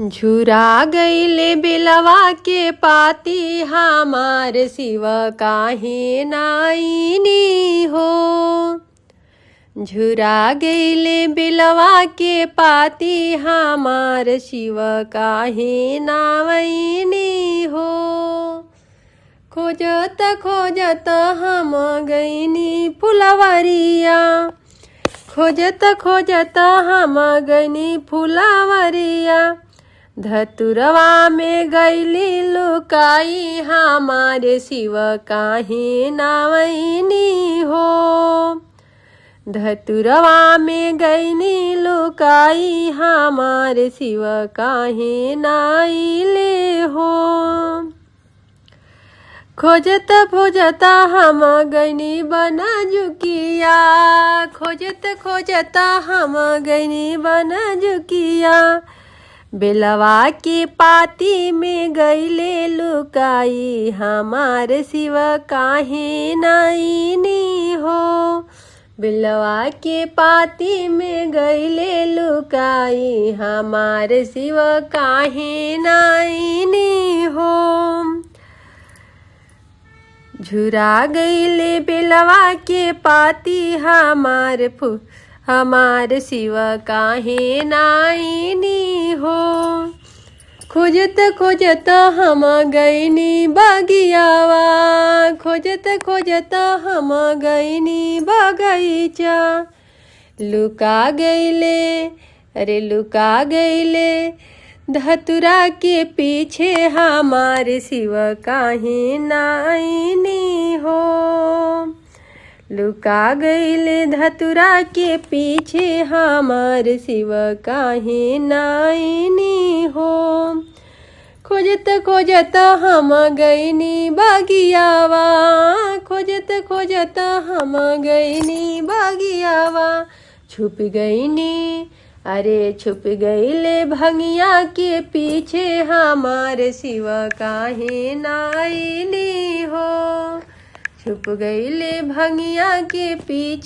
झुरा गईले बेलवा के पाती हमार शिव काहे नाइनी हो। झुरा गईले बेलवा के पाती हमार शिव काहे नाइनी हो। खोजत खोजत हम गईनी फुलवरिया, खोजत खोजत हम गईनी फुलवरिया। धतुरवा में गईली लुकाई हमारे शिव काहे नाइनी हो। धतुरवा में गईली लुकाई हमारे शिव काहे नाइले हो। खोजत खोजत हम गईनी बनजुकिया, खोजत खोजत हम गईनी बनजुकिया। बेलवा के पाती में गईले लुकाई हमार शिव काहे नाइनी हो। बेलवा के पाती में गईले लुकाई हमार शिव काहे नाइनी हो। झुरा गईले बेलवा के पाती हमार शिव काहे नाइनी हो। खोजत खोजत हम गईनी बगियावा, खोजत खोजत हम गईनी बगीचा। लुका गईले, अरे लुका गईले धतुरा के पीछे हमार शिव काहे नाइनी हो। लुका गईले धतुरा के पीछे हमार शिव काहे नाइनी हो। खोजत खोजत हम गईनी बगियावा, खोजत खोजत हम गईनी बगियावा। छुप गईनी, अरे छुप गईले भंगिया के पीछे हमार शिव काहे नाइनी हो। छुप गईले भंगिया के पीछे।